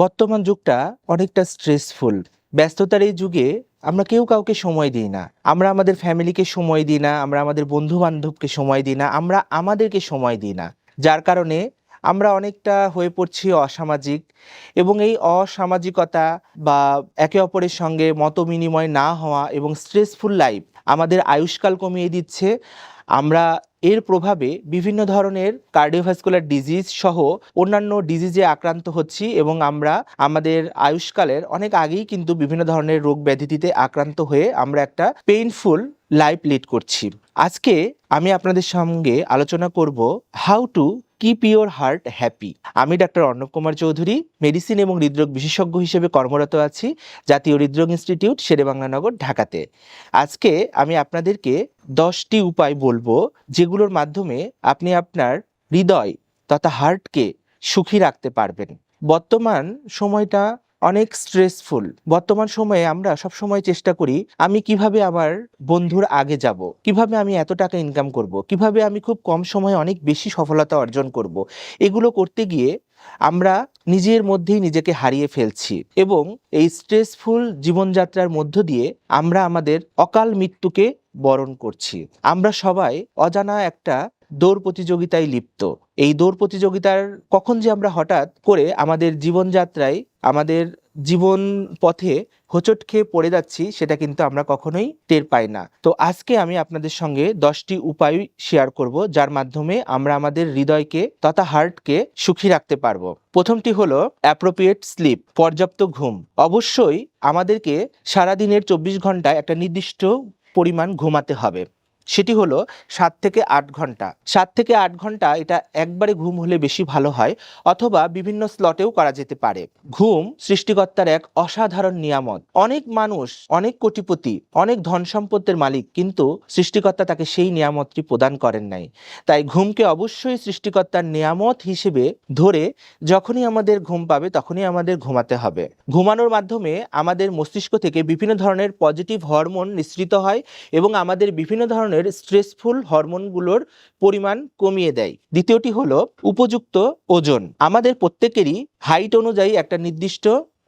বর্তমান যুগটা অনেকটা স্ট্রেসফুল। ব্যস্ততার এই যুগে আমরা কেউ কাউকে সময় দিই না। আমরা আমাদের ফ্যামিলিকে সময় দিই না, আমরা আমাদের বন্ধু-বান্ধবকে সময় দিই না, আমরা আমাদেরকে সময় দিই না। যার কারণে আমরা অনেকটা হয়ে পড়ছি অসামাজিক এবং এই অসামাজিকতা বা একে অপরের সঙ্গে মতবিনিময় না হওয়া এবং স্ট্রেসফুল লাইফ আমাদের আয়ুষ্কাল কমিয়ে দিচ্ছে। আমরা এর প্রভাবে বিভিন্ন ধরনের কার্ডিওভাস্কুলার ডিজিজ সহ অন্যান্য ডিজিজে আক্রান্ত হচ্ছি এবং আমরা আমাদের আয়ুষ্কালের অনেক আগেই কিন্তু বিভিন্ন ধরনের রোগ ব্যাধিতে আক্রান্ত হয়ে আমরা একটা পেইনফুল লাইফ লিড করছি। আজকে আমি আপনাদের সঙ্গে আলোচনা করব how to keep your heart happy. আমি ডাক্তার অর্ণব কুমার চৌধুরী, মেডিসিন এবং হৃদরোগ বিশেষজ্ঞ হিসেবে কর্মরত আছি জাতীয় হৃদরোগ ইনস্টিটিউট, শেরেবাংলানগর, ঢাকাতে। আজকে আমি আপনাদেরকে 10টি উপায় বলবো যেগুলোর মাধ্যমে আপনি আপনার হৃদয় তথা হার্টকে সুখী রাখতে পারবেন। বর্তমান সময়টা অনেক স্ট্রেসফুল। বর্তমান সময়ে আমরা সব সময় চেষ্টা করি আমি কিভাবে আমার বন্ধুর আগে যাব, কিভাবে আমি এত টাকা ইনকাম করব, কিভাবে আমি খুব কম সময়ে অনেক বেশি সফলতা অর্জন করব। এগুলো করতে গিয়ে আমরা নিজের মধ্যেই নিজেকে হারিয়ে ফেলছি এবং এই স্ট্রেসফুল জীবনযাত্রার মধ্য দিয়ে আমরা আমাদের অকাল মৃত্যুকে বরণ করছি। আমরা সবাই অজানা একটা দৌড় প্রতিযোগিতায় লিপ্ত। এই দৌড় প্রতিযোগিতার কখন যে আমরা হঠাৎ করে আমাদের জীবনযাত্রায় আমাদের জীবন পথে হোঁচট খেয়ে পড়ে যাচ্ছি সেটা কিন্তু আমরা কখনোই টের পাই না। তো আজকে আমি আপনাদের সঙ্গে 10টি উপায় শেয়ার করব যার মাধ্যমে আমরা আমাদের হৃদয়কে তথা হার্টকে সুখী রাখতে পারবো। প্রথমটি হলো অ্যাপ্রোপ্রিয়েট স্লিপ, পর্যাপ্ত ঘুম। অবশ্যই আমাদেরকে সারাদিনের 24 ঘন্টায় একটা নির্দিষ্ট পরিমাণ ঘুমাতে হবে। সেটি হলো 7 থেকে 8 ঘন্টা। 7 থেকে 8 ঘন্টা এটা একবারে ঘুম হলে বেশি ভালো হয়, অথবা বিভিন্ন স্লটেও করা যেতে পারে। ঘুম সৃষ্টিকর্তার এক অসাধারণ নিয়ামত। অনেক মানুষ অনেক কোটিপতি, অনেক ধন সম্পদের মালিক, কিন্তু সৃষ্টিকর্তা তাকে সেই নিয়ামতটি প্রদান করেন নাই। তাই ঘুমকে অবশ্যই সৃষ্টিকর্তার নিয়ামত হিসেবে ধরে যখনই আমাদের ঘুম পাবে তখনই আমাদের ঘুমাতে হবে। ঘুমানোর মাধ্যমে আমাদের মস্তিষ্ক থেকে বিভিন্ন ধরনের পজিটিভ হরমোন নিঃসৃত হয় এবং আমাদের বিভিন্ন ধরনের স্ট্রেসফুল হরমোনগুলোর পরিমাণ কমিয়ে দেয়। দ্বিতীয়টি হলো উপযুক্ত ওজন। আমাদের প্রত্যেকেরই হাইট অনুযায়ী একটা নির্দিষ্ট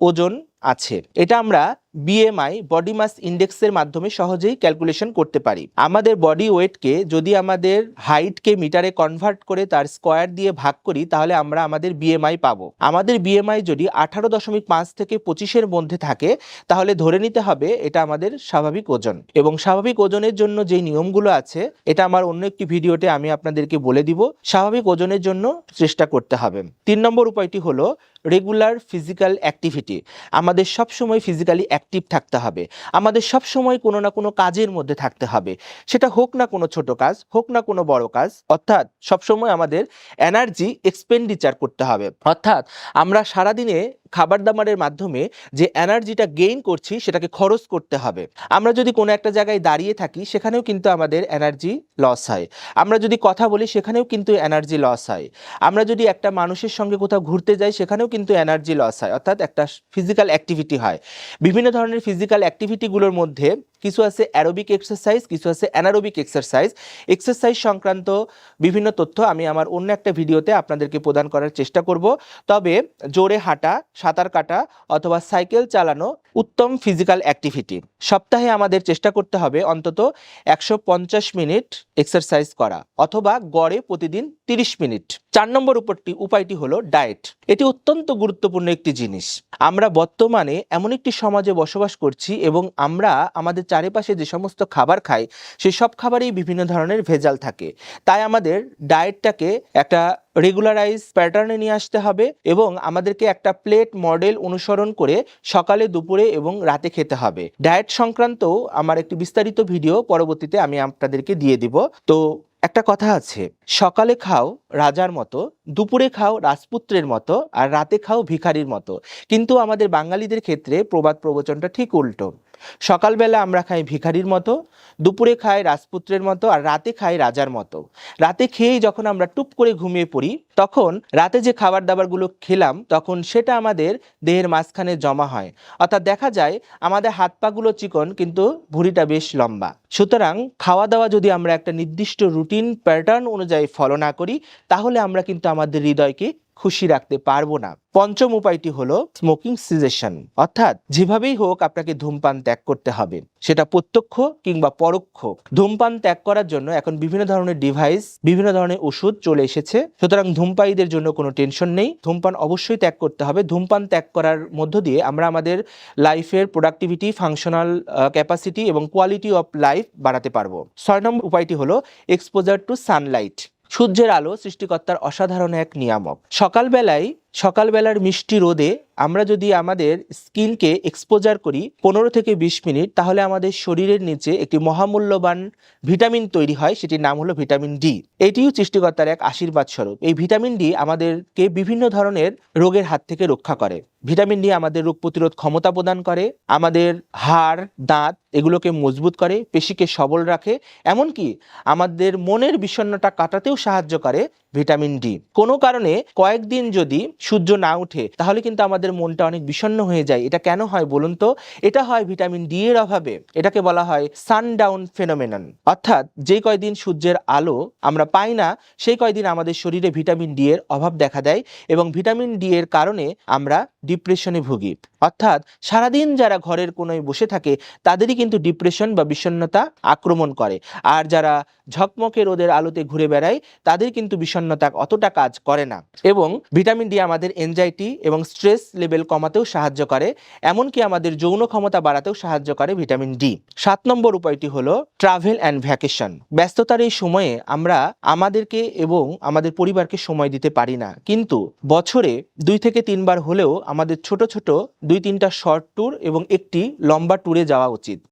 ওজন আছে। এটা আমরা বিএমআই, বডি মাস ইন্ডেক্সের মাধ্যমে সহজেই ক্যালকুলেশন করতে পারি। আমাদের বডি ওয়েটকে যদি আমাদের হাইটকে মিটারে কনভার্ট করে তার স্কোয়ার দিয়ে ভাগ করি তাহলে আমরা আমাদের বিএমআই পাবো। আমাদের বিএমআই যদি 18.5 থেকে 25-এর মধ্যে থাকে তাহলে ধরে নিতে হবে এটা আমাদের স্বাভাবিক ওজন। এবং স্বাভাবিক ওজনের জন্য যেই নিয়মগুলো আছে এটা আমার অন্য একটি ভিডিওতে আমি আপনাদেরকে বলে দিব। স্বাভাবিক ওজনের জন্য চেষ্টা করতে হবে। 3 নম্বর উপায়টি হলো রেগুলার ফিজিক্যাল অ্যাক্টিভিটি। আমাদের সবসময় ফিজিক্যালি অ্যাক্টিভ থাকতে হবে। আমাদের সবসময় কোনো না কোনো কাজের মধ্যে থাকতে হবে। সেটা হোক না কোনো ছোট কাজ, হোক না কোনো বড় কাজ। অর্থাৎ সবসময় আমাদের এনার্জি এক্সপেন্ডিচার করতে হবে। অর্থাৎ আমরা সারাদিনে খাবার দাবারের মাধ্যমে যে এনার্জিটা গেইন করছি সেটাকে খরচ করতে হবে। আমরা যদি কোনো একটা জায়গায় দাঁড়িয়ে থাকি সেখানেও কিন্তু আমাদের এনার্জি লস হয়। আমরা যদি কথা বলি সেখানেও কিন্তু এনার্জি লস হয়। আমরা যদি একটা মানুষের সঙ্গে কোথাও ঘুরতে যাই সেখানেও কিন্তু এনার্জি লস হয়। অর্থাৎ একটা ফিজিক্যাল অ্যাক্টিভিটি হয়। বিভিন্ন ধরনের ফিজিক্যাল অ্যাক্টিভিটিগুলোর মধ্যে কিছু আছে অ্যারোবিক এক্সারসাইজ, কিছু আছে অ্যানারোবিক এক্সারসাইজ। এক্সারসাইজ সংক্রান্ত বিভিন্ন তথ্য আমি আমার অন্য একটা ভিডিওতে আপনাদেরকে প্রদান করার চেষ্টা করব। তবে জোরে হাঁটা, সাঁতার কাটা অথবা সাইকেল চালানো উত্তম ফিজিক্যাল অ্যাক্টিভিটি। সপ্তাহে আমাদের চেষ্টা করতে হবে অন্তত 150 মিনিট এক্সারসাইজ করা অথবা গড়ে প্রতিদিন 30 মিনিট। 4 নম্বর উপায়টি হলো ডায়েট। এটি অত্যন্ত গুরুত্বপূর্ণ একটি জিনিস। আমরা বর্তমানে এমন একটি সমাজে বসবাস করছি এবং আমরা আমাদের চারিপাশে যে সমস্ত খাবার খাই সেই সব খাবারেই বিভিন্ন ধরনের ভেজাল থাকে। তাই আমাদের ডায়েটটাকে একটা রেগুলারাইজ প্যাটার্নে নিয়ে আসতে হবে এবং আমাদেরকে একটা প্লেট মডেল অনুসরণ করে সকালে, দুপুরে এবং রাতে খেতে হবে। ডায়েট সংক্রান্ত আমার একটি বিস্তারিত ভিডিও পরবর্তীতে আমি আপনাদেরকে দিয়ে দিব। তো একটা কথা আছে, সকালে খাও রাজার মতো, দুপুরে খাও রাজপুত্রের মতো, আর রাতে খাও ভিখারির মতো। কিন্তু আমাদের বাঙালিদের ক্ষেত্রে প্রবাদ প্রবচনটা ঠিক উল্টো। সকালবেলা আমরা খাই ভিখারির মতো, দুপুরে খাই রাজপুত্রের মতো, আর রাতে খাই রাজার মতো। রাতে খেয়েই যখন আমরা টুপ করে ঘুমিয়ে পড়ি তখন রাতে যে খাবার দাবারগুলো খেলাম তখন সেটা আমাদের দেহের মাঝখানে জমা হয়। অর্থাৎ দেখা যায় আমাদের হাত পাগুলো চিকন কিন্তু ভুঁড়িটা বেশ লম্বা। সুতরাং খাওয়া দাওয়া যদি আমরা একটা নির্দিষ্ট রুটিন প্যাটার্ন অনুযায়ী ফলো না করি তাহলে আমরা কিন্তু আমাদের হৃদয়কে খুশি রাখতে পারবো না। পঞ্চম উপায়টি হলো স্মোকিং সিজেশন, অর্থাৎ যেভাবেই হোক আপনাকে ধূমপান ত্যাগ করতে হবে, সেটা প্রত্যক্ষ কিংবা পরোক্ষ। ধূমপান ত্যাগ করার জন্য এখন বিভিন্ন ধরনের ডিভাইস, বিভিন্ন ধরনের ওষুধ চলে এসেছে, সুতরাং ধূমপায়ীদের জন্য কোনো টেনশন নেই। ধূমপান অবশ্যই ত্যাগ করতে হবে। ধূমপান ত্যাগ করার মধ্য দিয়ে আমরা আমাদের লাইফের প্রোডাক্টিভিটি, ফাংশনাল ক্যাপাসিটি এবং কোয়ালিটি অফ লাইফ বাড়াতে পারবো। 6 নম্বর উপায়টি হলো এক্সপোজার টু সানলাইট। সূর্যের আলো সৃষ্টিকর্তার অসাধারণ এক নিয়ামক। সকালবেলার মিষ্টি রোদে আমরা যদি আমাদের স্কিনকে এক্সপোজার করি 15 থেকে 20 মিনিট, তাহলে আমাদের শরীরের নিচে একটি মহামূল্যবান ভিটামিন তৈরি হয়, সেটির নাম হলো ভিটামিন ডি। এটিও সৃষ্টিকর্তার এক আশীর্বাদ স্বরূপ। এই ভিটামিন ডি আমাদেরকে বিভিন্ন ধরনের রোগের হাত থেকে রক্ষা করে। ভিটামিন ডি আমাদের রোগ প্রতিরোধ ক্ষমতা প্রদান করে, আমাদের হাড়, দাঁত এগুলোকে মজবুত করে, পেশিকে সবল রাখে, এমনকি আমাদের মনের বিষণ্ণতা কাটাতেও সাহায্য করে ভিটামিন ডি। কোনো কারণে কয়েকদিন যদি সূর্য না উঠে, তাহলে কিন্তু আমাদের মনটা অনেক বিষণ্ণ হয়ে যায়। এটা কেন হয় বলুন তো? এটা হয় ভিটামিন ডি এর অভাবে। এটাকে বলা হয় সানডাউন ফেনোমেনন। অর্থাৎ যে কয়দিন সূর্যের আলো আমরা পাই না, সেই কয়দিন আমাদের শরীরে ভিটামিন ডি এর অভাব দেখা দেয়, এবং ভিটামিন ডি এর কারণে আমরা ডিপ্রেশনে ভুগি। অর্থাৎ সারাদিন যারা ঘরের কোণায় বসে থাকে, তাদেরই কিন্তু ডিপ্রেশন বা বিষণ্ণতা আক্রমণ করে। আর যারা ঝকমকে রোদের আলোতে ঘুরে বেড়ায়, তাদের কিন্তু বিষণ্ণতা অতটা কাজ করে না। এবং ভিটামিন ডি আমাদের এনজাইটি এবং স্ট্রেস লেভেল কমাতেও সাহায্য করে, এমনকি আমাদের যৌন ক্ষমতা বাড়াতেও সাহায্য করে ভিটামিন ডি। 7 নম্বর উপায়টি হলো ট্রাভেল অ্যান্ড ভ্যাকেশন। ব্যস্ততার এই সময়ে আমরা আমাদেরকে এবং আমাদের পরিবারকে সময় দিতে পারি না, কিন্তু বছরে 2 থেকে 3 বার হলেও আমাদের ছোট ছোট 2-3টা শর্ট ট্যুর এবং একটি লম্বা ট্যুরে যাওয়া উচিত।